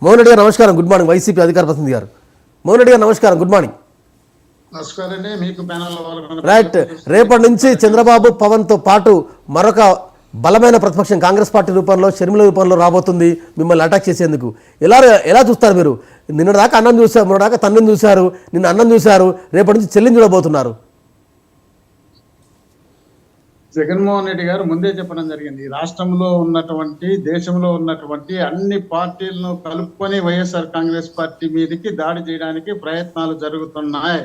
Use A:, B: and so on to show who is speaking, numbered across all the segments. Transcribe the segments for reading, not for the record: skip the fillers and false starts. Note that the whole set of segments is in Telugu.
A: మోహన్ రెడ్డి గారు నమస్కారం, గుడ్ మార్నింగ్. వైసీపీ అధికార ప్రతినిధి గారు మోహన్ రెడ్డి గారు నమస్కారం, గుడ్ మార్నింగ్. రైట్, రేపటి నుంచి చంద్రబాబు పవన్తో పాటు మరొక బలమైన ప్రతిపక్షం కాంగ్రెస్ పార్టీ రూపంలో షర్మిల రూపంలో రాబోతుంది మిమ్మల్ని అటాక్ చేసేందుకు. ఎలా చూస్తారు మీరు? నిన్నటిదాకా అన్నం చూశారు, మొన్నటిదాకా తన్నం చూశారు, నిన్న అన్నం చూశారు, రేపటి నుంచి చెల్లిని చూడబోతున్నారు.
B: జగన్మోహన్ రెడ్డి గారు ముందే చెప్పడం జరిగింది, రాష్ట్రంలో ఉన్నటువంటి దేశంలో ఉన్నటువంటి అన్ని పార్టీలను కలుపుకొని వైఎస్ఆర్ కాంగ్రెస్ పార్టీ మీదకి దాడి చేయడానికి ప్రయత్నాలు జరుగుతున్నాయి.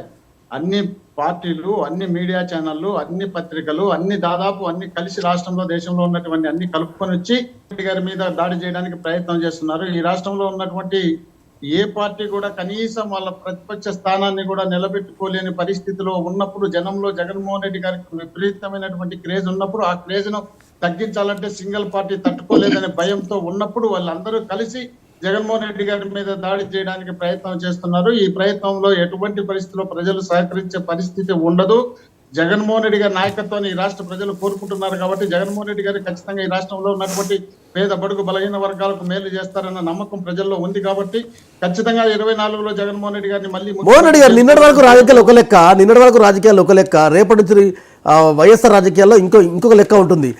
B: అన్ని పార్టీలు, అన్ని మీడియా ఛానళ్లు, అన్ని పత్రికలు, దాదాపు అన్ని కలిసి రాష్ట్రంలో దేశంలో ఉన్నటువంటి అన్ని కలుపుకొని వచ్చి రెడ్డి గారి మీద దాడి చేయడానికి ప్రయత్నం చేస్తున్నారు. ఈ రాష్ట్రంలో ఉన్నటువంటి ఏ పార్టీ కూడా కనీసం వాళ్ళ ప్రతిపక్ష స్థానాన్ని కూడా నిలబెట్టుకోలేని పరిస్థితిలో ఉన్నప్పుడు, జనంలో జగన్మోహన్ రెడ్డి గారికి విపరీతమైనటువంటి క్రేజ్ ఉన్నప్పుడు, ఆ క్రేజ్ ను తగ్గించాలంటే సింగిల్ పార్టీ తట్టుకోలేదనే భయంతో ఉన్నప్పుడు వాళ్ళందరూ కలిసి జగన్మోహన్ రెడ్డి గారి మీద దాడి చేయడానికి ప్రయత్నం చేస్తున్నారు. ఈ ప్రయత్నంలో ఎటువంటి పరిస్థితుల్లో ప్రజలు సహకరించే పరిస్థితి ఉండదు. జగన్మోహన్ రెడ్డి గారి నాయకత్వాన్ని ఈ రాష్ట్ర ప్రజలు కోరుకుంటున్నారు కాబట్టి జగన్మోహన్ రెడ్డి గారు ఖచ్చితంగా ఈ రాష్ట్రంలో ఉన్నటువంటి పేద బడుగు బలహీన వర్గాలకు మేలు చేస్తారన్న నమ్మకం ప్రజల్లో ఉంది కాబట్టి ఖచ్చితంగా 24లో జగన్మోహన్ రెడ్డి గారిని మళ్ళీ
A: మోహన్ రెడ్డి గారు నిన్నటి వరకు రాజకీయాలు ఒక లెక్క, రేపటి నుంచి వైఎస్ఆర్ రాజకీయాల్లో ఇంకొక లెక్క ఉంటుంది.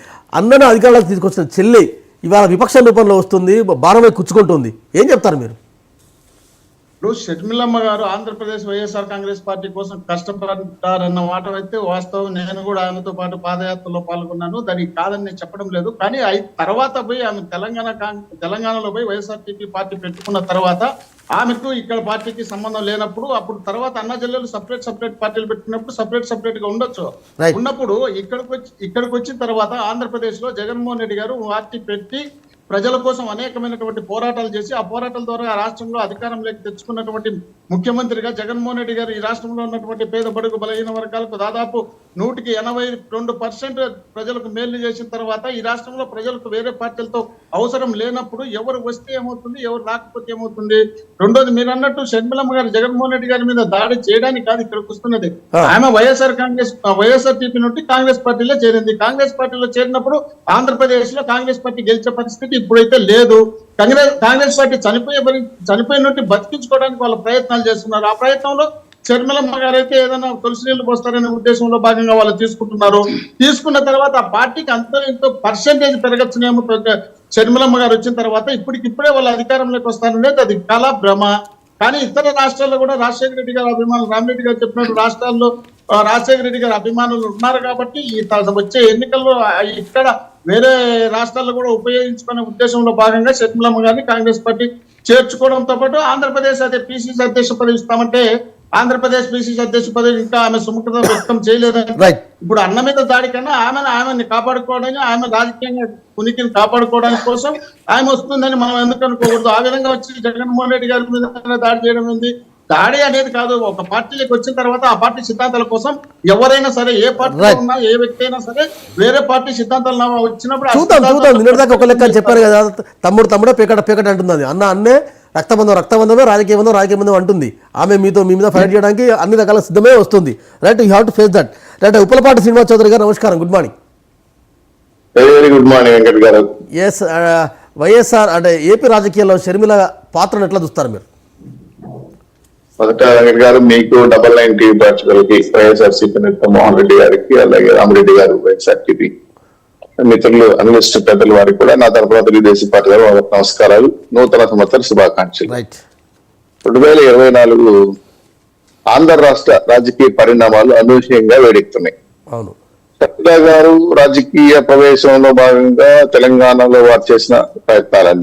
A: అందరూ అధికారులకు తీసుకొచ్చిన చెల్లి ఇవాళ విపక్ష రూపంలో వస్తుంది, భారమై కూర్చుకుంటుంది. ఏం చెప్తారు మీరు?
B: ఇప్పుడు షర్మిలమ్మ గారు ఆంధ్రప్రదేశ్ వైఎస్ఆర్ కాంగ్రెస్ పార్టీ కోసం కష్టపడ్డారన్న మాట అయితే వాస్తవం. నేను కూడా ఆమెతో పాటు పాదయాత్రలో పాల్గొన్నాను, దానికి కాదని నేను చెప్పడం లేదు. కానీ తర్వాత పోయి ఆమె తెలంగాణలో పోయి వైఎస్ఆర్టీపీ పార్టీ పెట్టుకున్న తర్వాత ఆమెకు ఇక్కడ పార్టీకి సంబంధం లేనప్పుడు, అప్పుడు తర్వాత అన్న జిల్లాలు సపరేట్ పార్టీలు పెట్టుకున్నప్పుడు సపరేట్ గా ఉండొచ్చు. ఉన్నప్పుడు ఇక్కడికి వచ్చిన తర్వాత ఆంధ్రప్రదేశ్ లో జగన్మోహన్ రెడ్డి గారు పార్టీ పెట్టి ప్రజల కోసం అనేకమైనటువంటి పోరాటాలు చేసి ఆ పోరాటాల ద్వారా రాష్ట్రంలో అధికారంలోకి తెచ్చుకున్నటువంటి ముఖ్యమంత్రిగా జగన్మోహన్ రెడ్డి గారు ఈ రాష్ట్రంలో ఉన్నటువంటి పేద బడుగు బలహీన వర్గాలకు దాదాపు 182% ప్రజలకు మేలు చేసిన తర్వాత ఈ రాష్ట్రంలో ప్రజలకు వేరే పార్టీలతో అవసరం లేనప్పుడు ఎవరు వస్తే ఏమవుతుంది, ఎవరు రాకపోతే ఏమవుతుంది? రెండోది, మీరు అన్నట్టు షర్మిలమ్మ గారు జగన్మోహన్ రెడ్డి గారి మీద దాడి చేయడానికి కాదు ఇక్కడికి వస్తున్నది. ఆమె వైఎస్ఆర్టీపీ నుండి కాంగ్రెస్ పార్టీలో చేరింది. కాంగ్రెస్ పార్టీలో చేరినప్పుడు ఆంధ్రప్రదేశ్ లో కాంగ్రెస్ పార్టీ గెలిచే పరిస్థితి ఇప్పుడైతే లేదు. కాంగ్రెస్ పార్టీ చనిపోయిన నుండి బతికించుకోవడానికి వాళ్ళ ప్రయత్నాలు చేస్తున్నారు. ఆ ప్రయత్నంలో షర్మిలమ్మ గారు అయితే ఏదైనా తులసి నీళ్లు పోస్తారనే ఉద్దేశంలో భాగంగా వాళ్ళు తీసుకుంటున్నారు. తీసుకున్న తర్వాత ఆ పార్టీకి ఎంతో పర్సెంటేజ్ పెరగచ్చునేమో. షర్మిలమ్మ గారు వచ్చిన తర్వాత ఇప్పటికిప్పుడే వాళ్ళ అధికారంలోకి వస్తారనేది అది కళ, భ్రమ. కానీ ఇతర రాష్ట్రాల్లో కూడా రాజశేఖర రెడ్డి గారు అభిమానులు, రామిరెడ్డి గారు చెప్పినట్టు రాష్ట్రాల్లో రాజశేఖర రెడ్డి గారు అభిమానులు ఉన్నారు కాబట్టి వచ్చే ఎన్నికల్లో ఇక్కడ వేరే రాష్ట్రాల్లో కూడా ఉపయోగించుకునే ఉద్దేశంలో భాగంగా షర్మిలమ్మ గారిని కాంగ్రెస్ పార్టీ చేర్చుకోవడంతో పాటు ఆంధ్రప్రదేశ్ అదే పిసిసి అధ్యక్ష పదవి ఇస్తామంటే ఆంధ్రప్రదేశ్ పిసిసి అధ్యక్ష పదవి ఇంకా ఆమె సుముఖత వ్యక్తం చేయలేదని, ఇప్పుడు అన్న మీద దాడి కన్నా ఆమెని కాపాడుకోవడానికి, ఆమె రాజకీయంగా ఉనికిని కాపాడుకోవడానికి కోసం ఆమె వస్తుందని మనం ఎందుకు అనుకోకూడదు? ఆ విధంగా వచ్చి జగన్మోహన్ రెడ్డి గారి మీద దాడి చేయడం ఉంది. దాడి అనేది కాదు, ఒక పార్టీలోకి వచ్చిన తర్వాత ఆ పార్టీ సిద్ధాంతాల కోసం ఎవరైనా సరే, ఏ పార్టీలో ఉన్నా ఏ వ్యక్తి అయినా సరే వేరే పార్టీ సిద్ధాంతాలు వచ్చినప్పుడు
A: చూద్దాం. ఒక లెక్క చెప్పారు కదా, తమ్ముడే పేకట అంటుంది. అన్నే రక్తబంధమే రాజకీయ బంధం అంటుంది. ఆమె మీ మీద ఫైట్ చేయడానికి అన్ని రకాల సిద్ధమే వస్తుంది. Right, you have to face that. Right, Uppalapati Srinivas Chaudhary గారు నమస్కారం, good morning.
C: Very good morning Venkat గారు.
A: ఎస్, వైఎస్ఆర్ అంటే ఏపీ రాజకీయాల్లో షర్మిల పాత్రను ఎట్లా చూస్తారు మీరు?
C: మొదట వెంకట్ గారు, మీకు 99 టీవీ ప్రేక్షకులకి, వైఎస్ఆర్సీపీ నేత మోహన్ రెడ్డి గారికి, అలాగే రామిరెడ్డి గారు వైఎస్ఆర్టీపీ మిత్రులు, అనలిస్ట్ పెద్దల వారికి కూడా నా తరఫున తెలుగుదేశం పార్టీ గారు నమస్కారాలు, నూతన సంవత్సర శుభాకాంక్షలు. 2024 ఆంధ్ర రాష్ట్ర రాజకీయ పరిణామాలు అనూహ్యంగా వేడెక్కుతున్నాయి. షర్మిల గారు రాజకీయ ప్రవేశంలో భాగంగా తెలంగాణలో వారు చేసిన ప్రయత్నాలండి